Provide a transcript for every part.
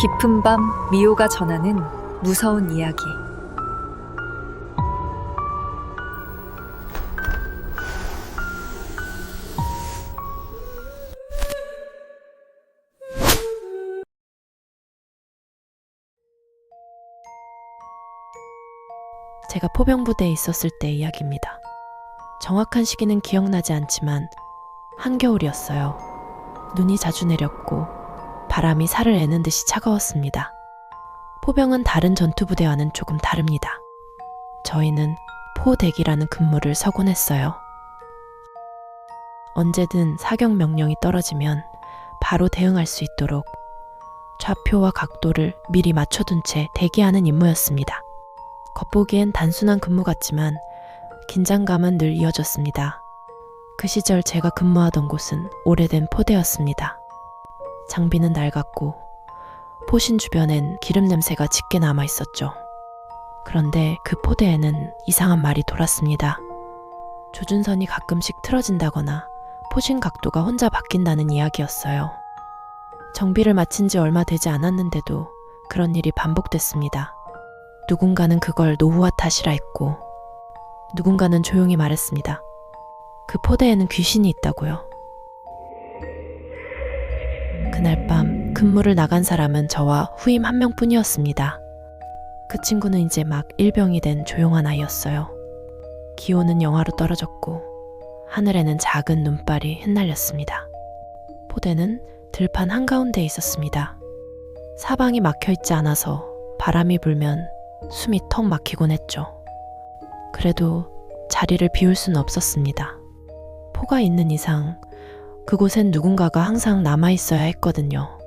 깊은 밤 미호가 전하는 무서운 이야기. 제가 포병부대에 있었을 때 이야기입니다. 정확한 시기는 기억나지 않지만 한겨울이었어요. 눈이 자주 내렸고 바람이 살을 애는 듯이 차가웠습니다. 포병은 다른 전투부대와는 조금 다릅니다. 저희는 포대기라는 근무를 서곤 했어요. 언제든 사격 명령이 떨어지면 바로 대응할 수 있도록 좌표와 각도를 미리 맞춰둔 채 대기하는 임무였습니다. 겉보기엔 단순한 근무 같지만 긴장감은 늘 이어졌습니다. 그 시절 제가 근무하던 곳은 오래된 포대였습니다. 장비는 낡았고 포신 주변엔 기름 냄새가 짙게 남아 있었죠. 그런데 그 포대에는 이상한 말이 돌았습니다. 조준선이 가끔씩 틀어진다거나 포신 각도가 혼자 바뀐다는 이야기였어요. 정비를 마친 지 얼마 되지 않았는데도 그런 일이 반복됐습니다. 누군가는 그걸 노후화 탓이라 했고 누군가는 조용히 말했습니다. 그 포대에는 귀신이 있다고요. 그날 밤 근무를 나간 사람은 저와 후임 한 명뿐이었습니다. 그 친구는 이제 막 일병이 된 조용한 아이였어요. 기온은 영하로 떨어졌고 하늘에는 작은 눈발이 흩날렸습니다. 포대는 들판 한가운데에 있었습니다. 사방이 막혀있지 않아서 바람이 불면 숨이 턱 막히곤 했죠. 그래도 자리를 비울 수는 없었습니다. 포가 있는 이상 그곳엔 누군가가 항상 남아있어야 했거든요.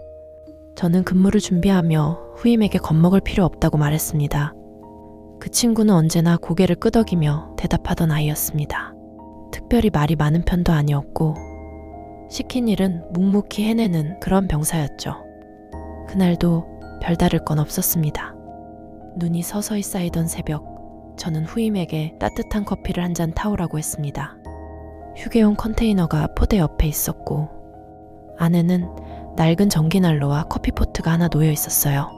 저는 근무를 준비하며 후임에게 겁먹을 필요 없다고 말했습니다. 그 친구는 언제나 고개를 끄덕이며 대답하던 아이였습니다. 특별히 말이 많은 편도 아니었고 시킨 일은 묵묵히 해내는 그런 병사였죠. 그날도 별다를 건 없었습니다. 눈이 서서히 쌓이던 새벽, 저는 후임에게 따뜻한 커피를 한 잔 타오라고 했습니다. 휴게용 컨테이너가 포대 옆에 있었고 안에는 낡은 전기난로와 커피포트가 하나 놓여 있었어요.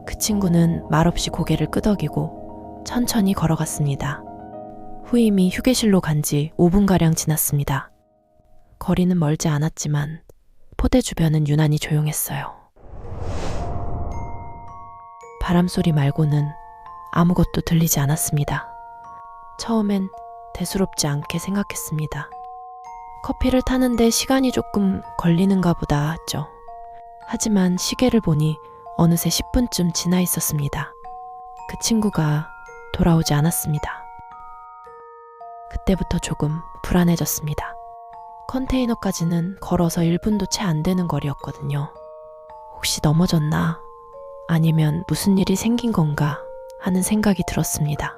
그 친구는 말없이 고개를 끄덕이고 천천히 걸어갔습니다. 후임이 휴게실로 간 지 5분가량 지났습니다. 거리는 멀지 않았지만 포대 주변은 유난히 조용했어요. 바람소리 말고는 아무것도 들리지 않았습니다. 처음엔 대수롭지 않게 생각했습니다. 커피를 타는데 시간이 조금 걸리는가 보다 했죠. 하지만 시계를 보니 어느새 10분쯤 지나 있었습니다. 그 친구가 돌아오지 않았습니다. 그때부터 조금 불안해졌습니다. 컨테이너까지는 걸어서 1분도 채 안 되는 거리였거든요. 혹시 넘어졌나? 아니면 무슨 일이 생긴 건가 하는 생각이 들었습니다.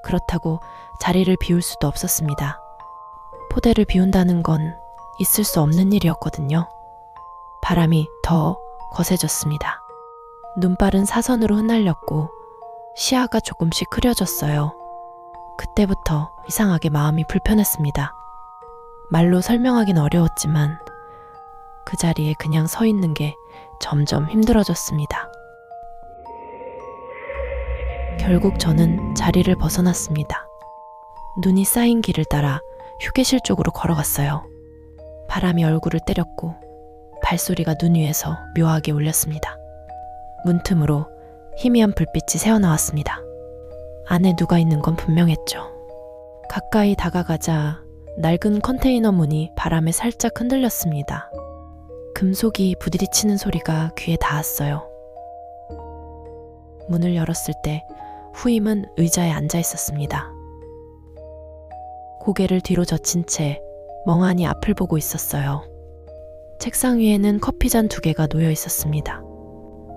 그렇다고 자리를 비울 수도 없었습니다. 포대를 비운다는 건 있을 수 없는 일이었거든요. 바람이 더 거세졌습니다. 눈발은 사선으로 흩날렸고 시야가 조금씩 흐려졌어요. 그때부터 이상하게 마음이 불편했습니다. 말로 설명하긴 어려웠지만 그 자리에 그냥 서 있는 게 점점 힘들어졌습니다. 결국 저는 자리를 벗어났습니다. 눈이 쌓인 길을 따라 휴게실 쪽으로 걸어갔어요. 바람이 얼굴을 때렸고 발소리가 눈 위에서 묘하게 울렸습니다. 문틈으로 희미한 불빛이 새어나왔습니다. 안에 누가 있는 건 분명했죠. 가까이 다가가자 낡은 컨테이너 문이 바람에 살짝 흔들렸습니다. 금속이 부딪히는 소리가 귀에 닿았어요. 문을 열었을 때 후임은 의자에 앉아 있었습니다. 고개를 뒤로 젖힌 채 멍하니 앞을 보고 있었어요. 책상 위에는 커피잔 2개가 놓여 있었습니다.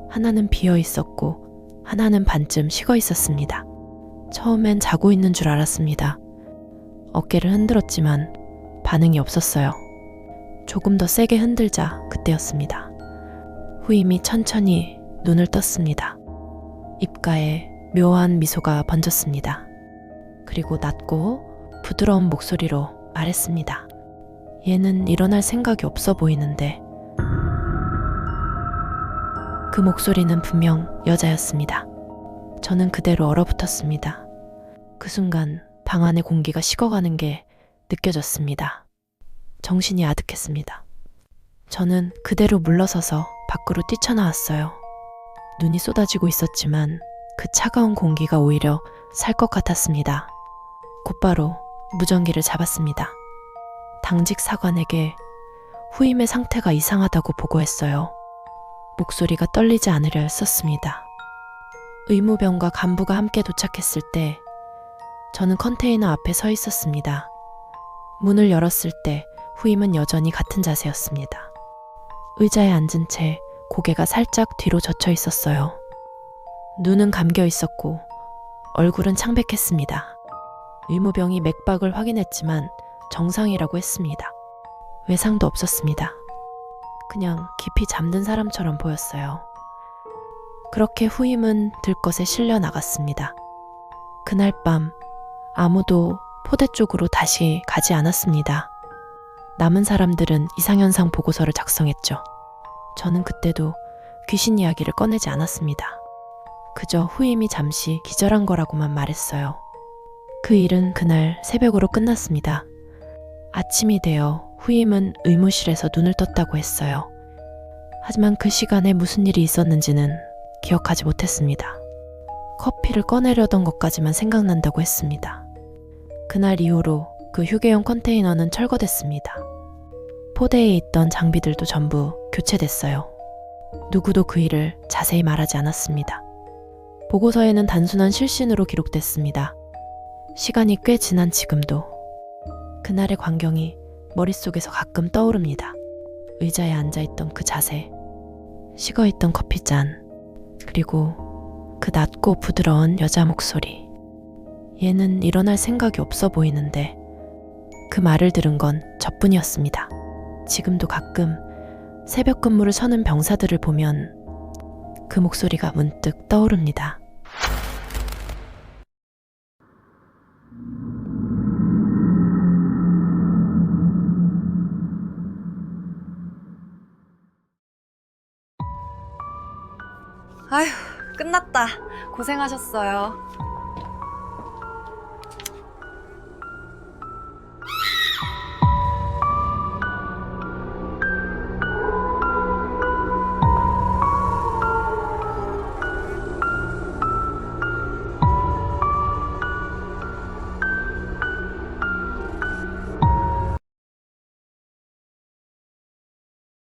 하나는 비어 있었고 하나는 반쯤 식어 있었습니다. 처음엔 자고 있는 줄 알았습니다. 어깨를 흔들었지만 반응이 없었어요. 조금 더 세게 흔들자 그때였습니다. 후임이 천천히 눈을 떴습니다. 입가에 묘한 미소가 번졌습니다. 그리고 낮고 부드러운 목소리로 말했습니다. 얘는 일어날 생각이 없어 보이는데. 그 목소리는 분명 여자였습니다. 저는 그대로 얼어붙었습니다. 그 순간 방 안의 공기가 식어가는 게 느껴졌습니다. 정신이 아득했습니다. 저는 그대로 물러서서 밖으로 뛰쳐나왔어요. 눈이 쏟아지고 있었지만 그 차가운 공기가 오히려 살 것 같았습니다. 곧바로 무전기를 잡았습니다. 당직 사관에게 후임의 상태가 이상하다고 보고했어요. 목소리가 떨리지 않으려 했었습니다. 의무병과 간부가 함께 도착했을 때 저는 컨테이너 앞에 서 있었습니다. 문을 열었을 때 후임은 여전히 같은 자세였습니다. 의자에 앉은 채 고개가 살짝 뒤로 젖혀 있었어요. 눈은 감겨 있었고 얼굴은 창백했습니다. 의무병이 맥박을 확인했지만 정상이라고 했습니다. 외상도 없었습니다. 그냥 깊이 잠든 사람처럼 보였어요. 그렇게 후임은 들것에 실려 나갔습니다. 그날 밤 아무도 포대 쪽으로 다시 가지 않았습니다. 남은 사람들은 이상현상 보고서를 작성했죠. 저는 그때도 귀신 이야기를 꺼내지 않았습니다. 그저 후임이 잠시 기절한 거라고만 말했어요. 그 일은 그날 새벽으로 끝났습니다. 아침이 되어 후임은 의무실에서 눈을 떴다고 했어요. 하지만 그 시간에 무슨 일이 있었는지는 기억하지 못했습니다. 커피를 꺼내려던 것까지만 생각난다고 했습니다. 그날 이후로 그 휴게용 컨테이너는 철거됐습니다. 포대에 있던 장비들도 전부 교체됐어요. 누구도 그 일을 자세히 말하지 않았습니다. 보고서에는 단순한 실신으로 기록됐습니다. 시간이 꽤 지난 지금도 그날의 광경이 머릿속에서 가끔 떠오릅니다. 의자에 앉아있던 그 자세, 식어있던 커피잔, 그리고 그 낮고 부드러운 여자 목소리. 얘는 일어날 생각이 없어 보이는데 그 말을 들은 건 저뿐이었습니다. 지금도 가끔 새벽 근무를 서는 병사들을 보면 그 목소리가 문득 떠오릅니다. 아휴, 끝났다. 고생하셨어요.